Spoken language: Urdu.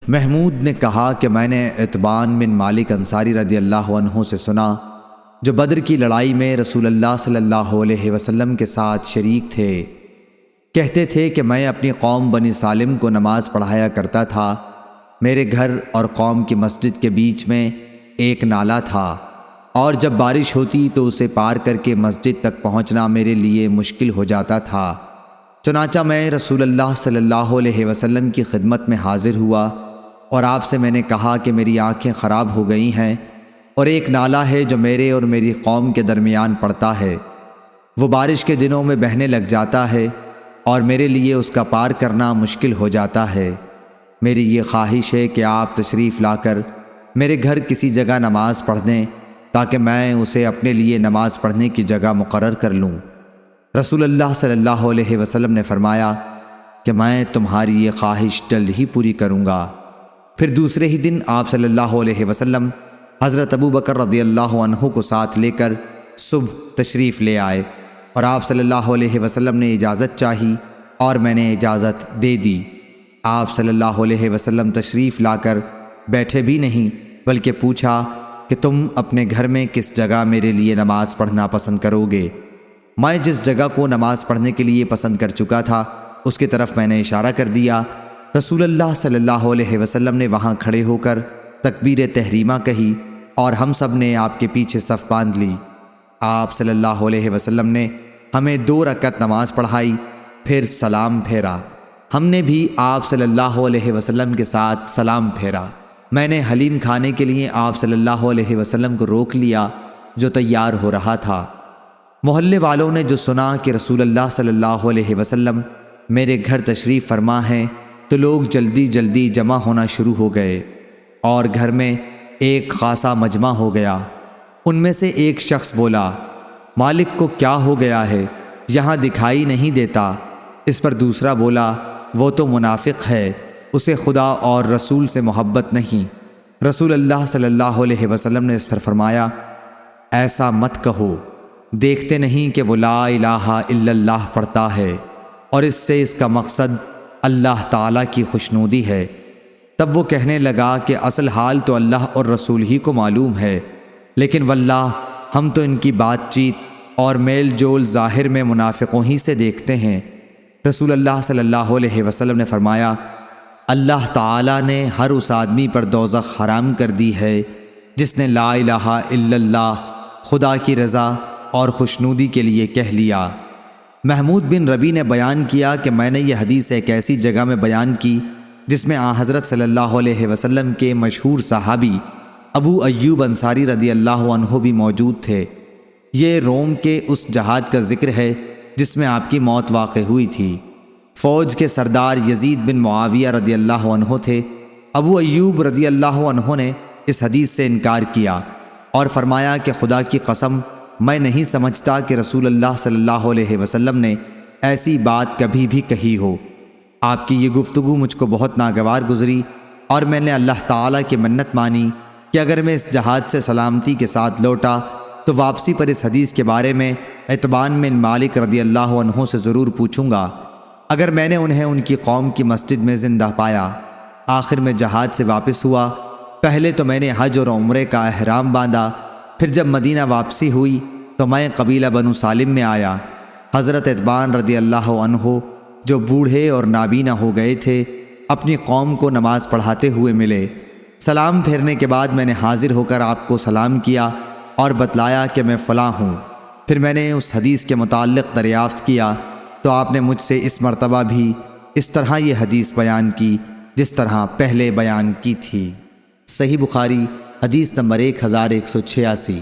محمود نے کہا کہ میں نے عتبان بن مالک انصاری رضی اللہ عنہ سے سنا، جو بدر کی لڑائی میں رسول اللہ صلی اللہ علیہ وسلم کے ساتھ شریک تھے، کہتے تھے کہ میں اپنی قوم بنی سالم کو نماز پڑھایا کرتا تھا۔ میرے گھر اور قوم کی مسجد کے بیچ میں ایک نالا تھا، اور جب بارش ہوتی تو اسے پار کر کے مسجد تک پہنچنا میرے لیے مشکل ہو جاتا تھا۔ چنانچہ میں رسول اللہ صلی اللہ علیہ وسلم کی خدمت میں حاضر ہوا اور آپ سے میں نے کہا کہ میری آنکھیں خراب ہو گئی ہیں، اور ایک نالا ہے جو میرے اور میری قوم کے درمیان پڑتا ہے، وہ بارش کے دنوں میں بہنے لگ جاتا ہے اور میرے لیے اس کا پار کرنا مشکل ہو جاتا ہے۔ میری یہ خواہش ہے کہ آپ تشریف لا کر میرے گھر کسی جگہ نماز پڑھ دیں تاکہ میں اسے اپنے لیے نماز پڑھنے کی جگہ مقرر کر لوں۔ رسول اللہ صلی اللہ علیہ وسلم نے فرمایا کہ میں تمہاری یہ خواہش جلد ہی پوری کروں گا۔ پھر دوسرے ہی دن آپ صلی اللہ علیہ وسلم حضرت ابو بکر رضی اللہ عنہ کو ساتھ لے کر صبح تشریف لے آئے، اور آپ صلی اللہ علیہ وسلم نے اجازت چاہی اور میں نے اجازت دے دی۔ آپ صلی اللہ علیہ وسلم تشریف لا کر بیٹھے بھی نہیں، بلکہ پوچھا کہ تم اپنے گھر میں کس جگہ میرے لیے نماز پڑھنا پسند کرو گے؟ میں جس جگہ کو نماز پڑھنے کے لیے پسند کر چکا تھا اس کی طرف میں نے اشارہ کر دیا۔ رسول اللہ صلی اللہ علیہ وسلم نے وہاں کھڑے ہو کر تکبیر تحریمہ کہی اور ہم سب نے آپ کے پیچھے صف باندھ لی۔ آپ صلی اللہ علیہ وسلم نے ہمیں 2 رکعت نماز پڑھائی، پھر سلام پھیرا۔ ہم نے بھی آپ صلی اللہ علیہ وسلم کے ساتھ سلام پھیرا۔ میں نے حلیم کھانے کے لیے آپ صلی اللہ علیہ وسلم کو روک لیا جو تیار ہو رہا تھا۔ محلے والوں نے جو سنا کہ رسول اللہ صلی اللہ علیہ وسلم میرے گھر تشریف فرما ہیں تو لوگ جلدی جلدی جمع ہونا شروع ہو گئے، اور گھر میں ایک خاصا مجمع ہو گیا۔ ان میں سے ایک شخص بولا، مالک کو کیا ہو گیا ہے، یہاں دکھائی نہیں دیتا۔ اس پر دوسرا بولا، وہ تو منافق ہے، اسے خدا اور رسول سے محبت نہیں۔ رسول اللہ صلی اللہ علیہ وسلم نے اس پر فرمایا، ایسا مت کہو، دیکھتے نہیں کہ وہ لا الہ الا اللہ پڑھتا ہے اور اس سے اس کا مقصد اللہ تعالیٰ کی خوشنودی ہے۔ تب وہ کہنے لگا کہ اصل حال تو اللہ اور رسول ہی کو معلوم ہے، لیکن واللہ ہم تو ان کی بات چیت اور میل جول ظاہر میں منافقوں ہی سے دیکھتے ہیں۔ رسول اللہ صلی اللہ علیہ وسلم نے فرمایا، اللہ تعالیٰ نے ہر اس آدمی پر دوزخ حرام کر دی ہے جس نے لا الہ الا اللہ خدا کی رضا اور خوشنودی کے لیے کہہ لیا۔ محمود بن ربی نے بیان کیا کہ میں نے یہ حدیث ایک ایسی جگہ میں بیان کی جس میں حضرت صلی اللہ علیہ وسلم کے مشہور صحابی ابو ایوب انصاری رضی اللہ عنہ بھی موجود تھے۔ یہ روم کے اس جہاد کا ذکر ہے جس میں آپ کی موت واقع ہوئی تھی۔ فوج کے سردار یزید بن معاویہ رضی اللہ عنہ تھے۔ ابو ایوب رضی اللہ عنہ نے اس حدیث سے انکار کیا اور فرمایا کہ خدا کی قسم میں نہیں سمجھتا کہ رسول اللہ صلی اللہ علیہ وسلم نے ایسی بات کبھی بھی کہی ہو۔ آپ کی یہ گفتگو مجھ کو بہت ناگوار گزری، اور میں نے اللہ تعالیٰ کی منت مانی کہ اگر میں اس جہاد سے سلامتی کے ساتھ لوٹا تو واپسی پر اس حدیث کے بارے میں عتبان بن مالک رضی اللہ عنہ سے ضرور پوچھوں گا۔ اگر میں نے انہیں ان کی قوم کی مسجد میں زندہ پایا۔ آخر میں جہاد سے واپس ہوا۔ پہلے تو میں نے حج اور عمرے کا احرام باندھا، پھر جب مدینہ واپسی ہوئی تو میں قبیلہ بنو سالم میں آیا۔ حضرت عتبان رضی اللہ عنہ جو بوڑھے اور نابینا ہو گئے تھے اپنی قوم کو نماز پڑھاتے ہوئے ملے۔ سلام پھیرنے کے بعد میں نے حاضر ہو کر آپ کو سلام کیا اور بتلایا کہ میں فلاں ہوں۔ پھر میں نے اس حدیث کے متعلق دریافت کیا تو آپ نے مجھ سے اس مرتبہ بھی اس طرح یہ حدیث بیان کی جس طرح پہلے بیان کی تھی۔ صحیح بخاری حدیث نمبر 1186۔